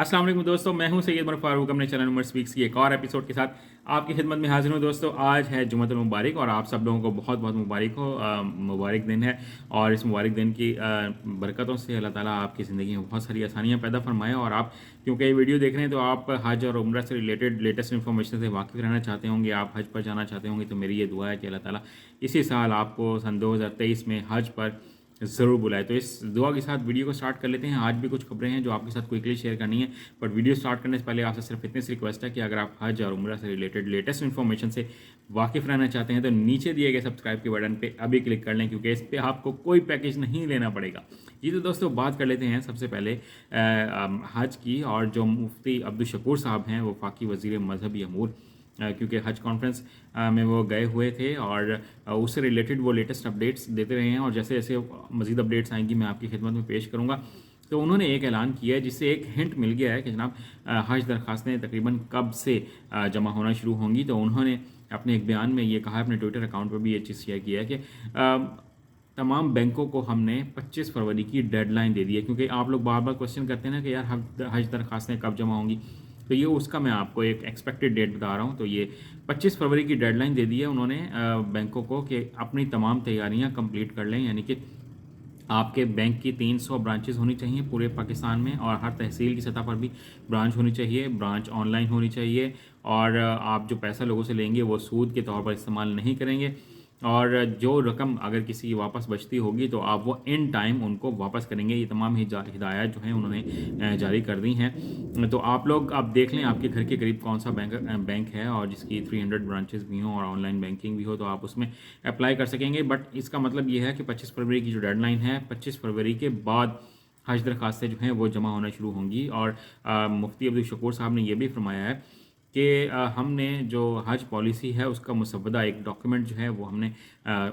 अस्सलाम वालेकुम दोस्तों, मैं हूं सैयद उमर फारूक अपने चैनल उमर स्पीक्स की एक और एपिसोड के साथ आपकी खिदमत में हाजिर हूं। दोस्तों, आज है जुम्मतुल मुबारक और आप सब लोगों को बहुत बहुत मुबारक हो। मुबारक दिन है और इस मुबारक दिन की बरकतों से अल्लाह ताला आपकी ज़िंदगी में बहुत सारी आसानियां पैदा फरमाए। और आप क्योंकि ये वीडियो देख रहे हैं तो आप हज और उम्रह से रिलेटेड लेटेस्ट इन्फॉर्मेशन से वाकिफ़ रहना चाहते होंगे, आप हज पर जाना चाहते होंगे, तो मेरी ये दुआ है कि अल्लाह ताला इसी साल आपको सन 2023 में हज पर ज़रूर बुलाए। तो इस दुआ के साथ वीडियो को स्टार्ट कर लेते हैं। आज भी कुछ खबरें हैं जो आपके साथ क्विकली शेयर करनी है, बट वीडियो स्टार्ट करने से पहले आपसे सिर्फ इतनी सी रिक्वेस्ट है कि अगर आप हज और उम्रह से रिलेटेड लेटेस्ट इन्फॉर्मेशन से वाकिफ़ रहना चाहते हैं तो नीचे दिए गए सब्सक्राइब के बटन पे अभी क्लिक कर लें, क्योंकि इस पर आपको कोई पैकेज नहीं लेना पड़ेगा। ये तो दोस्तों बात कर लेते हैं सबसे पहले हज की। और जो मुफ्ती अब्दुल शकूर साहब हैं वो वफाकी वज़ीर मजहबी अमूर, क्योंकि हज कॉन्फ्रेंस में वो गए हुए थे और उससे रिलेटेड वो लेटेस्ट अपडेट्स देते रहे हैं। और जैसे जैसे मज़ीद अपडेट्स आएंगी मैं आपकी खिदमत में पेश करूँगा। तो उन्होंने एक ऐलान किया है जिससे एक हिंट मिल गया है कि जनाब हज दरख्वास्तें तकरीबन कब से जमा होना शुरू होंगी। तो उन्होंने अपने एक बयान में ये कहा है, अपने ट्विटर अकाउंट पर भी ये चीज़ शेयर किया है कि तमाम बैंकों को हमने 25 फरवरी की डेडलाइन दे दी है। क्योंकि आप लोग बार बार क्वेश्चन करते हैं ना कि यार हज दरख्वास्तें कब जमा होंगी, तो ये उसका मैं आपको एक एक्सपेक्टेड डेट बता रहा हूँ। तो ये 25 फरवरी की डेडलाइन दे दी है उन्होंने बैंकों को कि अपनी तमाम तैयारियां कंप्लीट कर लें। यानी कि आपके बैंक की 300 ब्रांचेस होनी चाहिए पूरे पाकिस्तान में, और हर तहसील की सतह पर भी ब्रांच होनी चाहिए, ब्रांच ऑनलाइन होनी चाहिए। और आप जो पैसा लोगों से लेंगे वो सूद के तौर पर इस्तेमाल नहीं करेंगे, और जो रकम अगर किसी की वापस बचती होगी तो आप वो इन टाइम उनको वापस करेंगे। ये तमाम हिदायत जो हैं उन्होंने जारी कर दी हैं। तो आप लोग आप देख लें आपके घर के करीब कौन सा बैंक है और जिसकी 300 ब्रांचेस भी हों और ऑनलाइन बैंकिंग भी हो, तो आप उसमें अप्लाई कर सकेंगे। बट इसका मतलब ये है कि 25 फरवरी की जो डेडलाइन है, 25 फरवरी के बाद हज दरख्वास्तें जो हैं वो जमा होना शुरू होंगी। और मुफ्ती अब्दुल शकूर साहब ने यह भी फरमाया है कि हमने जो हज पॉलिसी है उसका मुसव्वदा एक डॉक्यूमेंट जो है वो हमने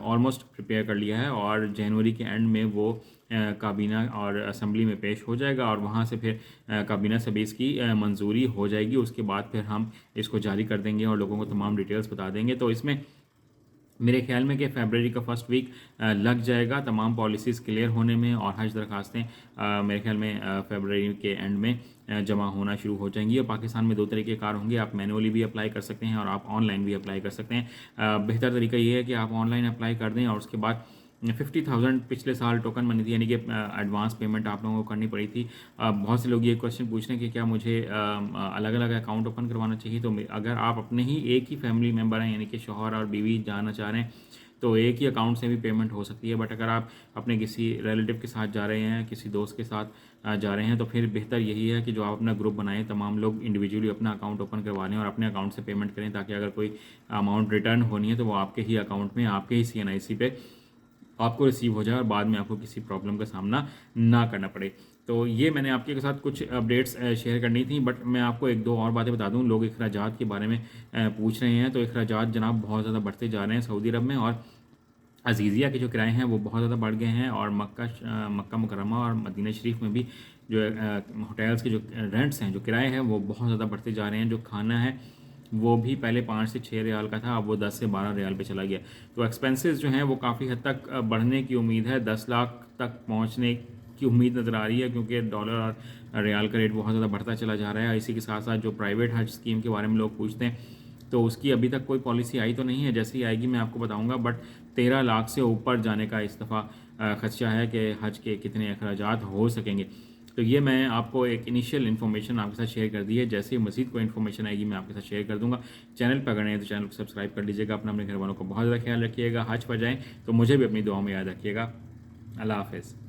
ऑलमोस्ट प्रिपेयर कर लिया है, और जनवरी के एंड में वो काबीना और असम्बली में पेश हो जाएगा, और वहाँ से फिर काबीना से भी इसकी मंजूरी हो जाएगी। उसके बाद फिर हम इसको जारी कर देंगे और लोगों को तमाम डिटेल्स बता देंगे। तो इसमें मेरे ख्याल में कि फरवरी का फर्स्ट वीक लग जाएगा तमाम पॉलिसीज़ क्लियर होने में, और हज दरख्वास्तें मेरे ख्याल में फरवरी के एंड में जमा होना शुरू हो जाएंगी। और पाकिस्तान में दो तरीके कार होंगे, आप मैनुअली भी अप्लाई कर सकते हैं और आप ऑनलाइन भी अप्लाई कर सकते हैं। बेहतर तरीका ये है कि आप ऑनलाइन अप्लाई कर दें और उसके बाद 50,000 पिछले साल टोकन मनी थी, यानी कि एडवांस पेमेंट आप लोगों को करनी पड़ी थी। बहुत से लोग ये क्वेश्चन पूछ रहे हैं कि क्या मुझे अलग अलग अकाउंट ओपन करवाना चाहिए। तो अगर आप अपने ही एक ही फैमिली मेम्बर हैं, यानी कि शौहर और बीवी जाना चाह रहे हैं, तो एक ही अकाउंट से भी पेमेंट हो सकती है। बट अगर आप अपने किसी रिलेटिव के साथ जा रहे हैं, किसी दोस्त के साथ जा रहे हैं, तो फिर बेहतर यही है कि जो आप अपना ग्रुप बनाएं, तमाम लोग इंडिविजुअली अपना अकाउंट ओपन करवा लें और अपने अकाउंट से पेमेंट करें, ताकि अगर कोई अमाउंट रिटर्न होनी है तो वो आपके ही अकाउंट में, आपके ही CNIC पे आपको रिसीव हो जाए और बाद में आपको किसी प्रॉब्लम का सामना ना करना पड़े। तो ये मैंने आपके साथ कुछ अपडेट्स शेयर करनी थी। बट मैं आपको एक दो और बातें बता दूं। लोग अखराजात के बारे में पूछ रहे हैं, तो अखराजात जनाब बहुत ज़्यादा बढ़ते जा रहे हैं सऊदी अरब में, और अजीज़िया के जो किराए हैं वो बहुत ज़्यादा बढ़ गए हैं। और मक्का मुकर्रमा और मदीना शरीफ में भी जो होटल्स के जो रेंट्स हैं, जो किराए हैं, वो बहुत ज़्यादा बढ़ते जा रहे हैं। जो खाना है वो भी पहले 5 से 6 रियाल का था, अब वो 10 से 12 रियाल पे चला गया। तो एक्सपेंसेस जो हैं वो काफ़ी हद तक बढ़ने की उम्मीद है, 10 लाख तक पहुंचने की उम्मीद नज़र आ रही है, क्योंकि डॉलर और रियाल का रेट बहुत ज़्यादा बढ़ता चला जा रहा है। इसी के साथ साथ जो प्राइवेट हज स्कीम के बारे में लोग पूछते हैं, तो उसकी अभी तक कोई पॉलिसी आई तो नहीं है, जैसे ही आएगी मैं आपको बताऊंगा। बट 13 लाख से ऊपर जाने का इस दफ़ा खदशा है कि हज के कितने अखराजात हो सकेंगे। तो ये मैं आपको एक इनिशियल इन्फॉर्मेशन आपके साथ शेयर कर दी है। जैसे ही मज़ीद कोई इन्फॉर्मेशन आएगी मैं आपके साथ शेयर कर दूंगा। चैनल पर अगर नहीं है तो चैनल को सब्सक्राइब कर लीजिएगा। अपने घर वालों को बहुत ज़्यादा ख्याल रखिएगा। हज पर जाएँ तो मुझे भी अपनी दुआओं में याद रखिएगा। अल्लाह हाफ़िज़।